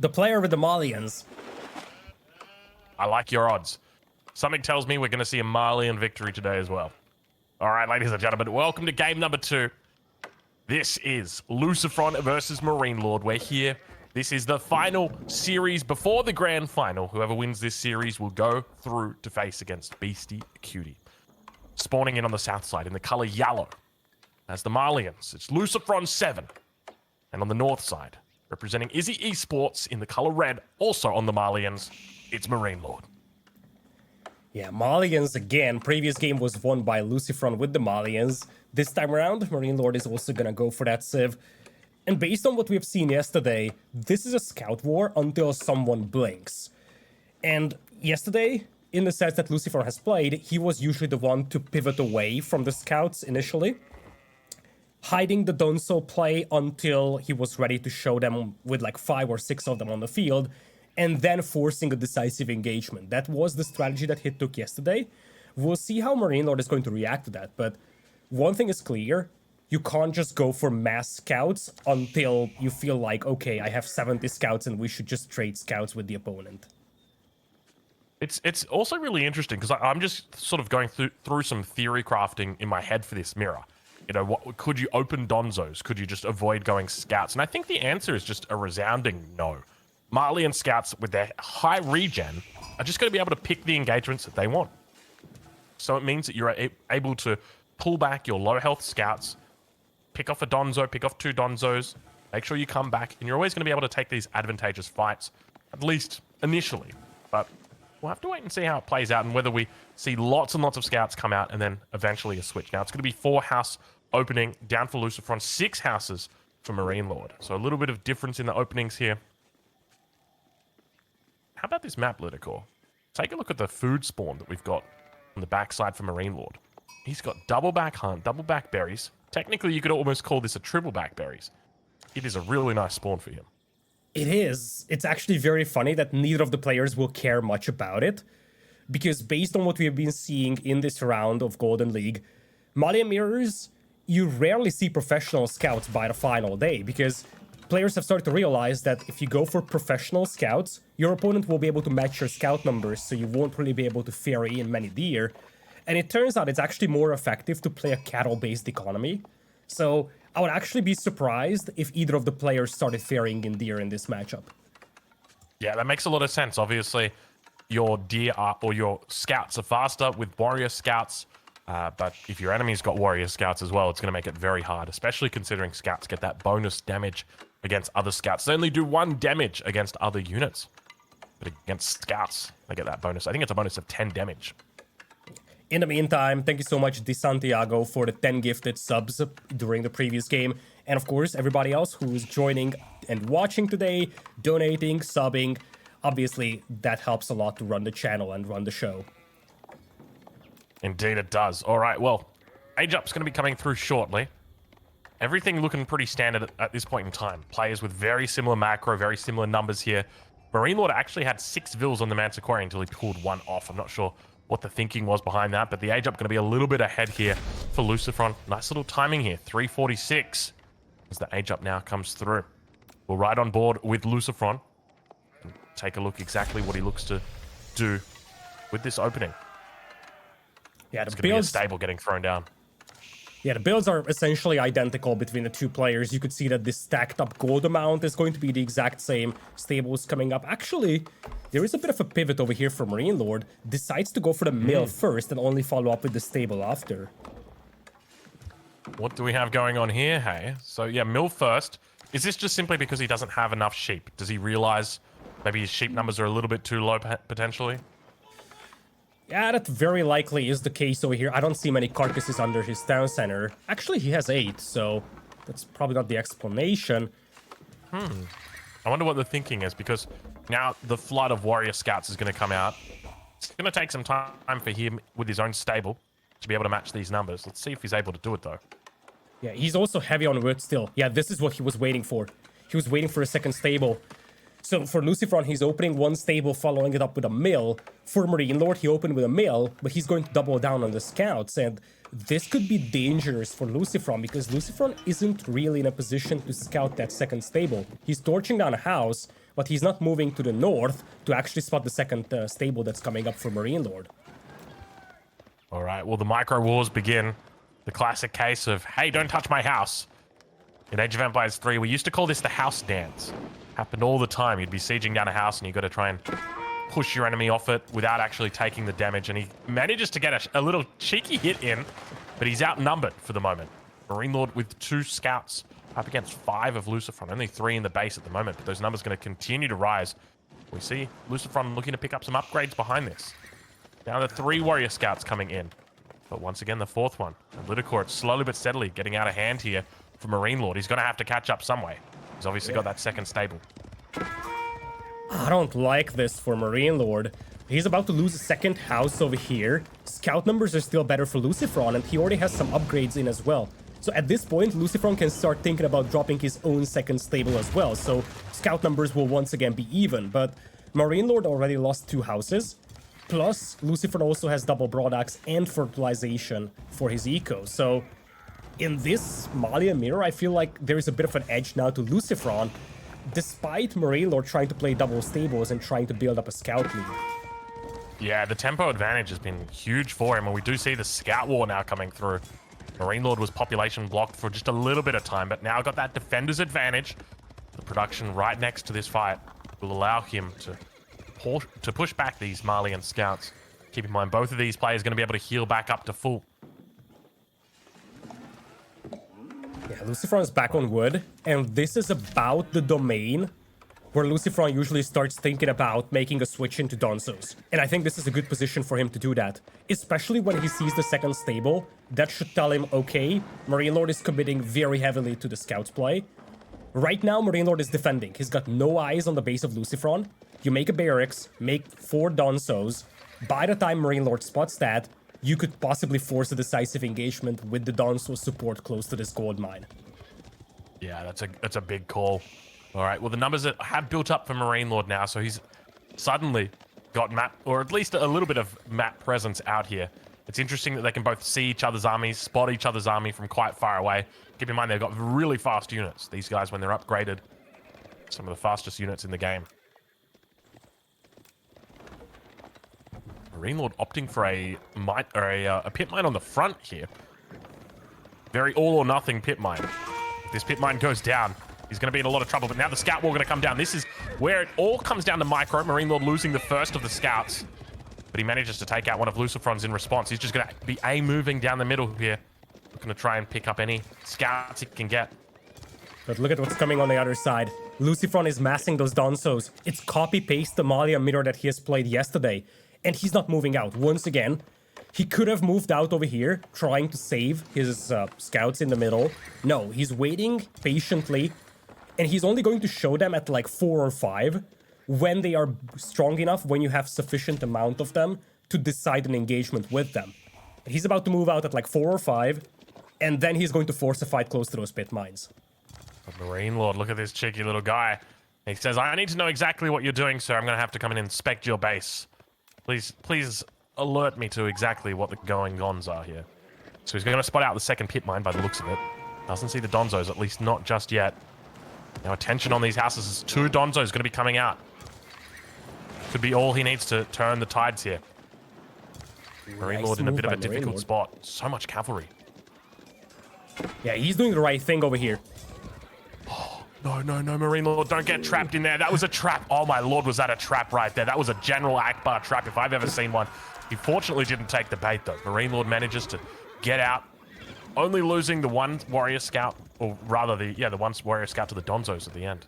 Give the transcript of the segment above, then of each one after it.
The player with the Malians. I like your odds. Something tells me we're going to see a Malian victory today as well. All right, ladies and gentlemen, welcome to game number 2. This is LucifroN versus MarineLorD. We're here. This is the final series before the grand final. Whoever wins this series will go through to face against Beastie Cutie. Spawning in on the south side in the color yellow. As the Malians, it's LucifroN7. And on the north side, representing Izzy Esports in the color red, also on the Malians, it's MarineLorD. Yeah, Malians again. Previous game was won by LucifroN with the Malians. This time around, MarineLorD is also gonna go for that civ. And based on what we've seen yesterday, this is a scout war until someone blinks. And yesterday, in the sets that LucifroN has played, he was usually the one to pivot away from the scouts initially, hiding the Donso play until he was ready to show them with like 5 or 6 of them on the field, and then forcing a decisive engagement. That was the strategy that he took yesterday. We'll see how MarineLorD is going to react to that, but one thing is clear, you can't just go for mass scouts until you feel like, okay, I have 70 scouts and we should just trade scouts with the opponent. It's also really interesting because I'm just sort of going through some theory crafting in my head for this mirror. You know, what could you open Donzos? Could you just avoid going scouts? And I think the answer is just a resounding no. Malian scouts with their high regen are just going to be able to pick the engagements that they want. So it means that you're able to pull back your low health scouts, pick off a Donzo, pick off 2 Donzos, make sure you come back, and you're always going to be able to take these advantageous fights, at least initially. But we'll have to wait and see how it plays out and whether we see lots and lots of scouts come out and then eventually a switch. Now, it's going to be 4 house opening down for LucifroN, 6 houses for MarineLorD. So a little bit of difference in the openings here. How about this map, Lidakor? Take a look at the food spawn that we've got on the backside for MarineLorD. He's got double back hunt, double back berries. Technically, you could almost call this a triple back berries. It is a really nice spawn for him. It is. It's actually very funny that neither of the players will care much about it, because based on what we have been seeing in this round of Golden League, Malian Mirrors, you rarely see professional scouts by the final day, because players have started to realize that if you go for professional scouts, your opponent will be able to match your scout numbers, so you won't really be able to ferry in many deer. And it turns out it's actually more effective to play a cattle-based economy. So I would actually be surprised if either of the players started ferrying in deer in this matchup. Yeah, that makes a lot of sense. Obviously, your deer or your scouts are faster with warrior scouts. But if your enemy's got warrior scouts as well, it's going to make it very hard, especially considering scouts get that bonus damage against other scouts. They only do 1 damage against other units. But against scouts, they get that bonus. I think it's a bonus of 10 damage. In the meantime, thank you so much, DeSantiago, for the 10 gifted subs during the previous game. And of course, everybody else who is joining and watching today, donating, subbing. Obviously, that helps a lot to run the channel and run the show. Indeed it does. All right, well, Age Up's going to be coming through shortly. Everything looking pretty standard at this point in time. Players with very similar macro, very similar numbers here. MarineLorD actually had 6 vills on the Manticore until he pulled 1 off. I'm not sure what the thinking was behind that, but the Age Up going to be a little bit ahead here for LucifroN. Nice little timing here, 346, as the Age Up now comes through. We'll ride on board with LucifroN and take a look exactly what he looks to do with this opening. Yeah, it's going to be a stable getting thrown down. Yeah, the builds are essentially identical between the 2 players. You could see that this stacked up gold amount is going to be the exact same. Stables coming up. Actually, there is a bit of a pivot over here for MarineLorD. Decides to go for the mill first and only follow up with the stable after. What do we have going on here, hey? So yeah, mill first. Is this just simply because he doesn't have enough sheep? Does he realize maybe his sheep numbers are a little bit too low potentially? Yeah, that very likely is the case over here. I don't see many carcasses under his town center. Actually, he has 8, so that's probably not the explanation. I wonder what the thinking is, because now the flood of warrior scouts is going to come out. It's going to take some time for him with his own stable to be able to match these numbers. Let's see if he's able to do it, though. Yeah, he's also heavy on wood still. Yeah, this is what he was waiting for. He was waiting for a second stable. So for LucifroN, he's opening 1 stable, following it up with a mill. For MarineLorD, he opened with a mill, but he's going to double down on the scouts. And this could be dangerous for LucifroN, because LucifroN isn't really in a position to scout that second stable. He's torching down a house, but he's not moving to the north to actually spot the second stable that's coming up for MarineLorD. All right, well, the micro wars begin. The classic case of, hey, don't touch my house. In Age of Empires 3, we used to call this the house dance. Happened all the time. You'd be sieging down a house and you got to try and push your enemy off it without actually taking the damage. And he manages to get a little cheeky hit in, but he's outnumbered for the moment. MarineLorD with 2 scouts up against 5 of LucifroN. Only 3 in the base at the moment, but those numbers going to continue to rise. We see LucifroN looking to pick up some upgrades behind this. Now the 3 warrior scouts coming in. But once again, the 4th one. And Lidakor, it's slowly but steadily getting out of hand here for MarineLorD. He's going to have to catch up some way. He's obviously got that second stable. I don't like this for MarineLorD. He's about to lose a second house over here. Scout numbers are still better for LucifroN, and he already has some upgrades in as well. So at this point, LucifroN can start thinking about dropping his own second stable as well. So scout numbers will once again be even. But MarineLorD already lost 2 houses. Plus, LucifroN also has double broadaxe and fertilization for his eco. So in this Malian mirror, I feel like there is a bit of an edge now to LucifroN, despite MarineLorD trying to play double stables and trying to build up a scout lead. Yeah, the tempo advantage has been huge for him, and we do see the scout war now coming through. MarineLorD was population blocked for just a little bit of time, but now got that defender's advantage. The production right next to this fight will allow him to push back these Malian scouts. Keep in mind, both of these players are going to be able to heal back up to full. Yeah, LucifroN is back on wood, and this is about the domain where LucifroN usually starts thinking about making a switch into Donzos. And I think this is a good position for him to do that, especially when he sees the second stable. That should tell him, okay, MarineLorD is committing very heavily to the scouts play. Right now, MarineLorD is defending. He's got no eyes on the base of LucifroN. You make a barracks, make 4 Donzos. By the time MarineLorD spots that, you could possibly force a decisive engagement with the Donzo support close to this gold mine. Yeah, that's a big call. All right, well, the numbers have built up for MarineLorD now, so he's suddenly got map, or at least a little bit of map presence out here. It's interesting that they can both see each other's armies, spot each other's army from quite far away. Keep in mind, they've got really fast units. These guys, when they're upgraded, some of the fastest units in the game. MarineLorD opting for a pit mine on the front here. Very all or nothing pit mine. If this pit mine goes down, he's going to be in a lot of trouble. But now the scout wall going to come down. This is where it all comes down to micro. MarineLorD losing the first of the scouts. But he manages to take out one of LucifroN's in response. He's just going to be moving down the middle here. Looking to try and pick up any scouts he can get. But look at what's coming on the other side. LucifroN is massing those Donzos. It's copy-paste the Malian mirror that he has played yesterday. And he's not moving out. Once again, he could have moved out over here, trying to save his scouts in the middle. No, he's waiting patiently. And he's only going to show them at like 4 or 5 when they are strong enough, when you have sufficient amount of them to decide an engagement with them. He's about to move out at like 4 or 5, and then he's going to force a fight close to those pit mines. But MarineLorD, look at this cheeky little guy. He says, I need to know exactly what you're doing, sir. I'm going to have to come and inspect your base. Please alert me to exactly what the goings-ons are here. So he's going to spot out the second pit mine by the looks of it. Doesn't see the Donzos, at least not just yet. Now attention on these houses as 2 Donzos going to be coming out. Could be all he needs to turn the tides here. MarineLorD in a bit of a difficult spot. So much cavalry. Yeah, he's doing the right thing over here. Oh, no, MarineLorD, don't get trapped in there. That was a trap. Oh my lord, was that a trap right there? That was a General Akbar trap if I've ever seen one. He fortunately didn't take the bait though. MarineLorD manages to get out, only losing the 1 warrior scout, or rather the 1 warrior scout to the Donzos at the end.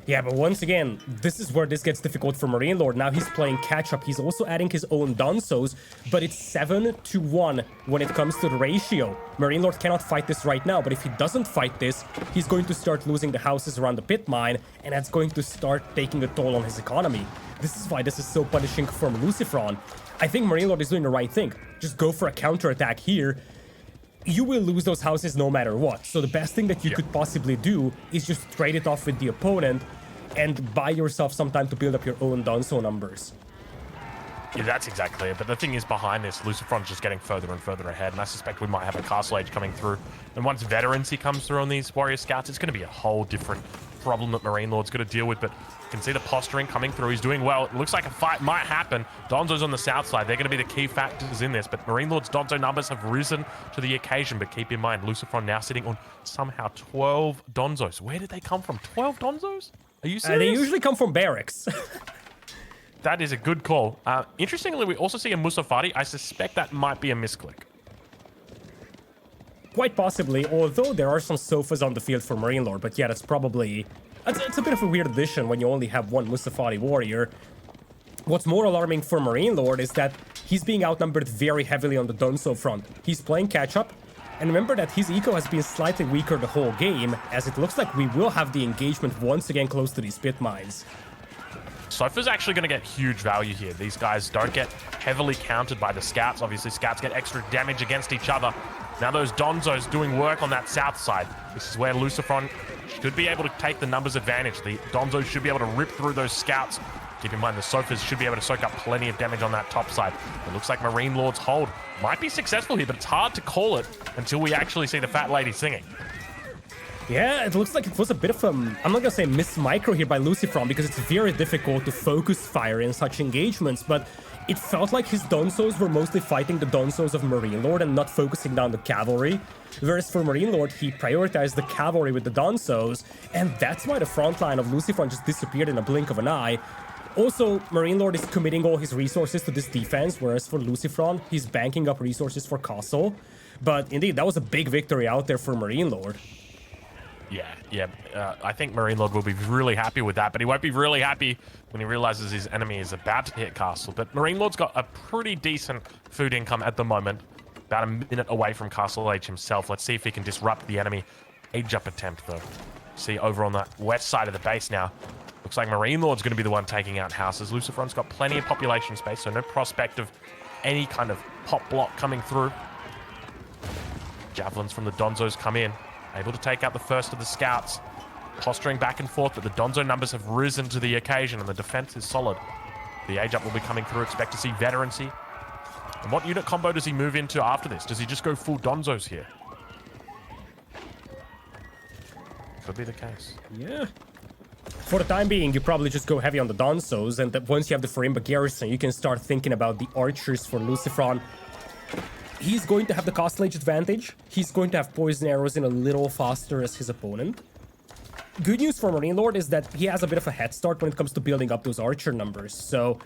Yeah, but once again, this is where this gets difficult for MarineLorD. Now he's playing catch-up. He's also adding his own Donzos, but it's 7-1 when it comes to the ratio. MarineLorD cannot fight this right now, but if he doesn't fight this, he's going to start losing the houses around the pit mine, and that's going to start taking a toll on his economy. This is why this is so punishing from LucifroN. I think MarineLorD is doing the right thing. Just go for a counterattack here. You will lose those houses no matter what. So the best thing that you could possibly do is just trade it off with the opponent and buy yourself some time to build up your own Donzo numbers. Yeah, that's exactly it. But the thing is, behind this, LucifroN's just getting further and further ahead, and I suspect we might have a Castle Age coming through. And once Veterancy comes through on these Warrior Scouts, it's going to be a whole different problem that MarineLorD's going to deal with, but you can see the posturing coming through. He's doing well. It looks like a fight might happen. Donzo's on the south side. They're going to be the key factors in this, but MarineLorD's Donzo numbers have risen to the occasion, but keep in mind, LucifroN now sitting on somehow 12 Donzos. Where did they come from? 12 Donzos? Are you serious? They usually come from barracks. That is a good call. Interestingly, we also see a Musafati. I suspect that might be a misclick. Quite possibly, although there are some sofas on the field for MarineLorD, but yeah, that's probably... It's a bit of a weird addition when you only have one Musafati warrior. What's more alarming for MarineLorD is that he's being outnumbered very heavily on the Donzo front. He's playing catch-up, and remember that his eco has been slightly weaker the whole game, as it looks like we will have the engagement once again close to these pit mines. Sofa's actually going to get huge value here. These guys don't get heavily countered by the scouts. Obviously, scouts get extra damage against each other. Now those Donzos doing work on that south side. This is where LucifroN should be able to take the numbers advantage. The Donzos should be able to rip through those scouts. Keep in mind, the Sofas should be able to soak up plenty of damage on that top side. It looks like MarineLorD's hold might be successful here, but it's hard to call it until we actually see the fat lady singing. Yeah, it looks like it was a bit of I'm not gonna say miss micro here by LucifroN, because it's very difficult to focus fire in such engagements, but it felt like his Donzos were mostly fighting the Donzos of MarineLorD and not focusing down the cavalry. Whereas for MarineLorD, he prioritized the cavalry with the Donzos, and that's why the front line of LucifroN just disappeared in a blink of an eye. Also, MarineLorD is committing all his resources to this defense, whereas for LucifroN, he's banking up resources for Castle. But indeed, that was a big victory out there for MarineLorD. Yeah. I think MarineLorD will be really happy with that, but he won't be really happy when he realizes his enemy is about to hit Castle. But MarineLorD's got a pretty decent food income at the moment, about a minute away from Castle Age himself. Let's see if he can disrupt the enemy age-up attempt, though. See, over on the west side of the base now, looks like MarineLorD's going to be the one taking out houses. LucifroN's got plenty of population space, so no prospect of any kind of pop block coming through. Javelins from the Donzos come in, able to take out the first of the scouts. Posturing back and forth, but the Donzo numbers have risen to the occasion, and the defense is solid. The age-up will be coming through. Expect to see veterancy. And what unit combo does he move into after this? Does he just go full Donzos here? Could be the case. Yeah. For the time being, you probably just go heavy on the Donzos, and that once you have the Farimba garrison, you can start thinking about the archers for LucifroN. He's going to have the Castle Age advantage. He's going to have poison arrows in a little faster as his opponent. Good news for MarineLorD is that he has a bit of a head start when it comes to building up those archer numbers. So,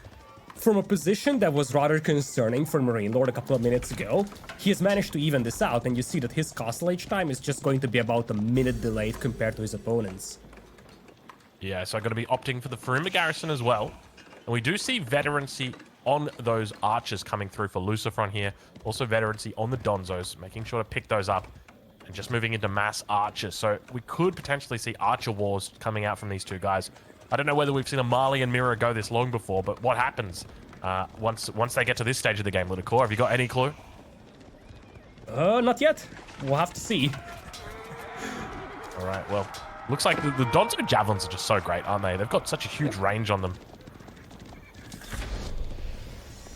from a position that was rather concerning for MarineLorD a couple of minutes ago, he has managed to even this out, and you see that his Castle Age time is just going to be about a minute delayed compared to his opponent's. Yeah, so I'm going to be opting for the Farimba garrison as well. And we do see veterancy on those archers coming through for LucifroN here. Also veterancy on the Donzos, making sure to pick those up. And just moving into mass archers. So we could potentially see archer wars coming out from these two guys. I don't know whether we've seen a Marley and Mira go this long before, but what happens once they get to this stage of the game, Lidakor? Have you got any clue? Not yet. We'll have to see. All right, well, looks like the Donzo javelins are just so great, aren't they? They've got such a huge range on them.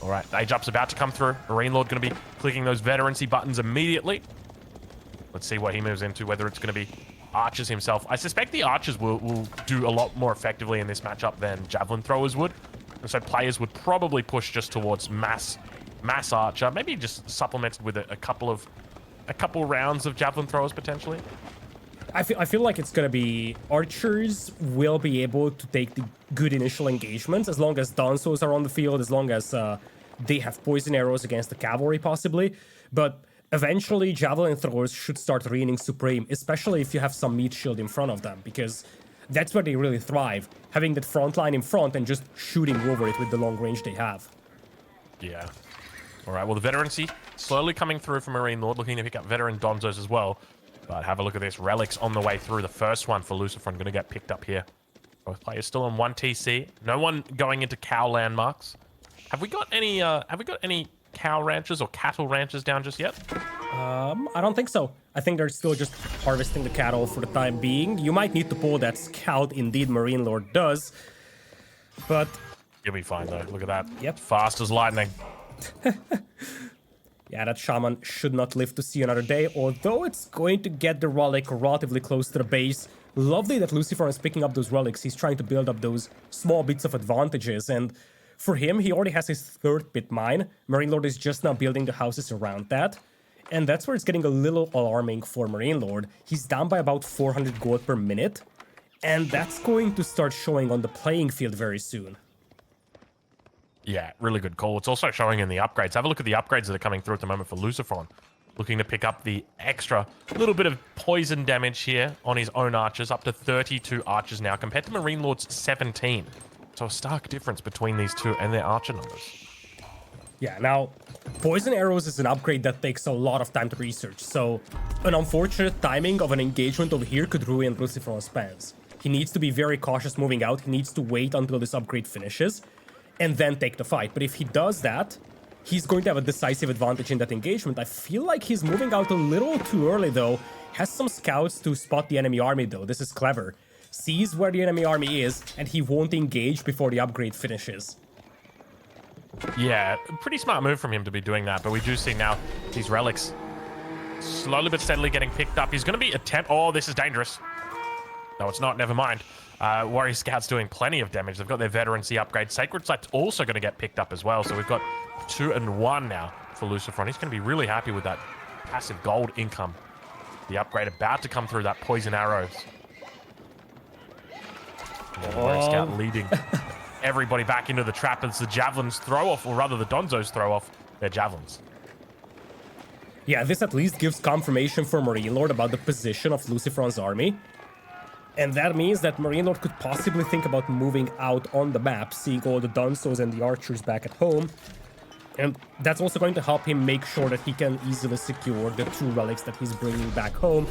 All right, the age-up's about to come through. MarineLorD going to be clicking those veterancy buttons immediately. Let's see what he moves into, whether it's going to be archers himself. I suspect the archers will do a lot more effectively in this matchup than javelin throwers would. And so players would probably push just towards mass archer, maybe just supplemented with a couple rounds of javelin throwers potentially. I feel like it's gonna be archers will be able to take the good initial engagements as long as Donzos are on the field, as long as they have poison arrows against the cavalry possibly. But eventually javelin throwers should start reigning supreme, especially if you have some meat shield in front of them, because that's where they really thrive, having that front line in front and just shooting over it with the long range they have. Yeah. All right, well, the veterancy slowly coming through from MarineLorD, looking to pick up veteran Donzos as well. But have a look at this. Relics on the way through. The first one for LucifroN going to get picked up here. Both players still on 1 TC. No one going into cow landmarks. Have we got any cow ranches or cattle ranches down just yet? I don't think so. I think they're still just harvesting the cattle for the time being. You might need to pull that scout, indeed MarineLorD does. But you'll be fine though. Look at that. Yep. Fast as lightning. Yeah, that shaman should not live to see another day, although it's going to get the relic relatively close to the base. lovely that LucifroN is picking up those relics. He's trying to build up those small bits of advantages, and for him, he already has his 3rd pit mine. MarineLorD is just now building the houses around that, and that's where it's getting a little alarming for MarineLorD. He's down by about 400 gold per minute, and that's going to start showing on the playing field very soon. Yeah, really good call. It's also showing in the upgrades. Have a look at the upgrades that are coming through at the moment for LucifroN. Looking to pick up the extra little bit of poison damage here on his own archers, up to 32 archers now, compared to MarineLorD's 17. So a stark difference between these two and their archer numbers. Yeah, now, poison arrows is an upgrade that takes a lot of time to research, so an unfortunate timing of an engagement over here could ruin LucifroN's plans. He needs to be very cautious moving out, he needs to wait until this upgrade finishes, and then take the fight. But if he does that, he's going to have a decisive advantage in that engagement. I feel like he's moving out a little too early, though. Has some scouts to spot the enemy army, though. This is clever. Sees where the enemy army is, and he won't engage before the upgrade finishes. Yeah, pretty smart move from him to be doing that, but we do see now these relics slowly but steadily getting picked up. He's going to be oh, this is dangerous. No, it's not. Never mind. Warrior Scouts doing plenty of damage. They've got their veterancy upgrade. Sacred Sight's also going to get picked up as well, so we've got 2 and 1 now for LucifroN. He's going to be really happy with that passive gold income. The upgrade about to come through, that poison arrows. Yeah, the Warrior Scout leading everybody back into the trap as the javelins throw off, or rather the Donzos throw off their javelins. Yeah, this at least gives confirmation for MarineLorD about the position of LucifroN's army. And that means that MarineLorD could possibly think about moving out on the map, seeing all the Donzos and the archers back at home. And that's also going to help him make sure that he can easily secure the 2 relics that he's bringing back home.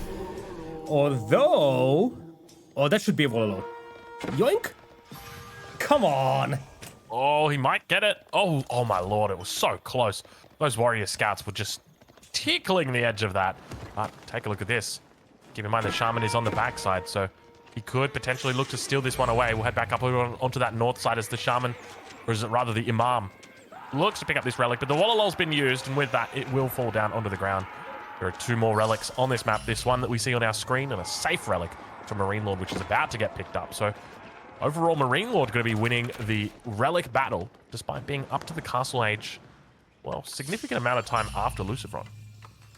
Although... Oh, that should be a Vololo. Yoink! Come on! Oh, he might get it. Oh my lord, it was so close. Those Warrior Scouts were just tickling the edge of that. Take a look at this. Keep in mind the Shaman is on the backside, so he could potentially look to steal this one away. We'll head back up onto that north side as the Shaman, or is it rather the Imam, looks to pick up this relic, but the Wallalol's been used, and with that, it will fall down onto the ground. There are 2 more relics on this map. This one that we see on our screen, and a safe relic for MarineLorD, which is about to get picked up. So overall, MarineLorD going to be winning the relic battle, despite being up to the castle age, well, significant amount of time after LucifroN.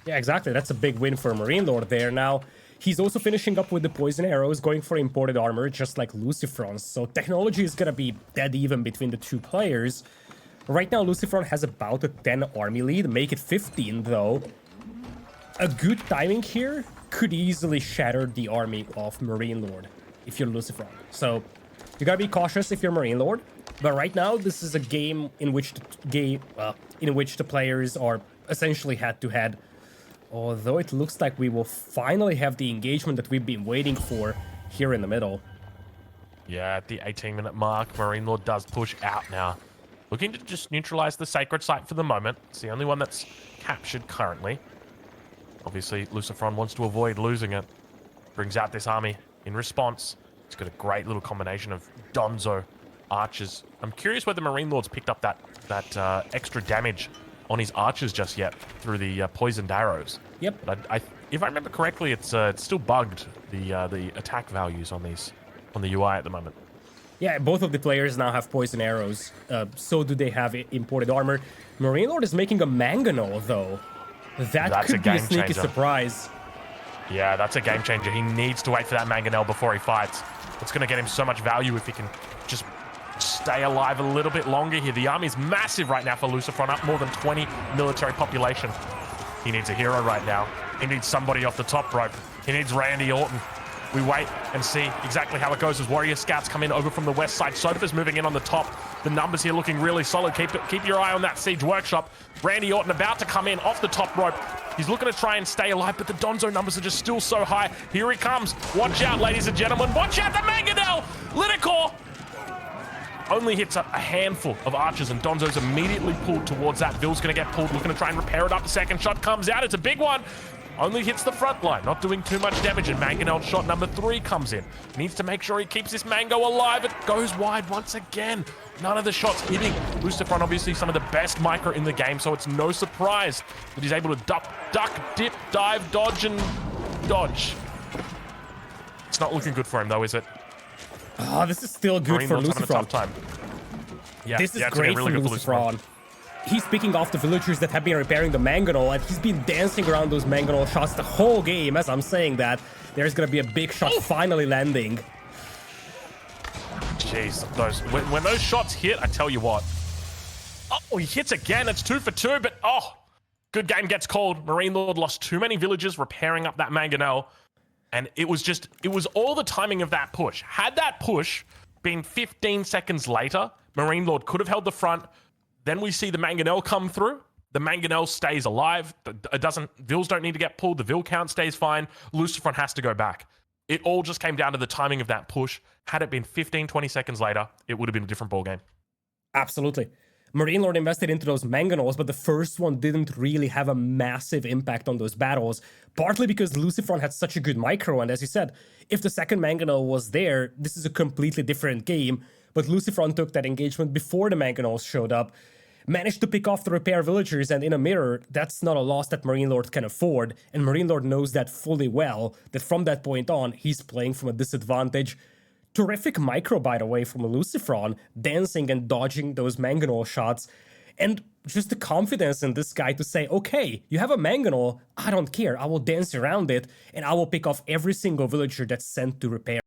Yeah, exactly. That's a big win for MarineLorD there. Now, he's also finishing up with the poison arrows, going for imported armor, just like LucifroN. So technology is gonna be dead even between the 2 players. Right now, LucifroN has about a 10 army lead. Make it 15, though. A good timing here could easily shatter the army of MarineLorD if you're LucifroN. So you gotta be cautious if you're MarineLorD. But right now, this is a game in which the players are essentially head-to-head. Although it looks like we will finally have the engagement that we've been waiting for here in the middle. Yeah, at the 18-minute mark, MarineLorD does push out now. Looking to just neutralize the Sacred Site for the moment. It's the only one that's captured currently. Obviously, LucifroN wants to avoid losing it. Brings out this army in response. It's got a great little combination of Donzo archers. I'm curious whether MarineLorD's picked up that extra damage on his archers just yet through the poisoned arrows. Yep. But if I remember correctly, it's still bugged, the attack values on the UI at the moment. Yeah, both of the players now have poison arrows. So do they have imported armor. MarineLorD is making a mangonel, though. That could be a sneaky surprise. Yeah, that's a game changer. He needs to wait for that mangonel before he fights. It's going to get him so much value if he can just stay alive a little bit longer here. The army is massive right now for LucifroN, up more than 20 military population. He needs a hero right now. He needs somebody off the top rope. He needs Randy Orton. We wait and see exactly how it goes as Warrior Scouts come in over from the west side. Soda's moving in on the top. The numbers here looking really solid. Keep your eye on that Siege Workshop. Randy Orton about to come in off the top rope. He's looking to try and stay alive, but the Donzo numbers are just still so high. Here he comes. Watch out, ladies and gentlemen. Watch out, the Mangonel! Lidakor only hits a handful of archers, and Donzo's immediately pulled towards that. Vill's going to get pulled, looking to try and repair it up. The second shot comes out. It's a big one. Only hits the front line, not doing too much damage, and Mangonel shot number 3 comes in. Needs to make sure he keeps this Mango alive. It goes wide once again. None of the shots hitting. LucifroN, obviously some of the best micro in the game, so it's no surprise that he's able to duck, dip, dive, dodge, and dodge. not looking good for him, though, is it? Oh, this is still good for MarineLorD's having a tough LucifroN. time. Yeah, This is yeah, it's great looking really for good for LucifroN. LucifroN. He's picking off the villagers that have been repairing the mangonel, and he's been dancing around those mangonel shots the whole game. As I'm saying that, there's gonna be a big shot finally landing. Jeez, when those shots hit, I tell you what. Oh, he hits again. It's 2 for 2, but good game gets called. MarineLorD lost too many villagers repairing up that mangonel, and it was all the timing of that push. Had that push been 15 seconds later, MarineLorD could have held the front. Then we see the mangonel come through. The mangonel stays alive. Vills don't need to get pulled. The Vill count stays fine. LucifroN has to go back. It all just came down to the timing of that push. Had it been 15, 20 seconds later, it would have been a different ballgame. Absolutely. MarineLorD invested into those mangonels, but the first one didn't really have a massive impact on those battles, partly because LucifroN had such a good micro, and as you said, if the second mangonel was there, this is a completely different game, but LucifroN took that engagement before the mangonels showed up, managed to pick off the repair villagers, and in a mirror, that's not a loss that MarineLorD can afford, and MarineLorD knows that fully well, that from that point on, he's playing from a disadvantage. Terrific micro, by the way, from LucifroN, dancing and dodging those mangonel shots, and just the confidence in this guy to say, okay, you have a mangonel, I don't care, I will dance around it, and I will pick off every single villager that's sent to repair.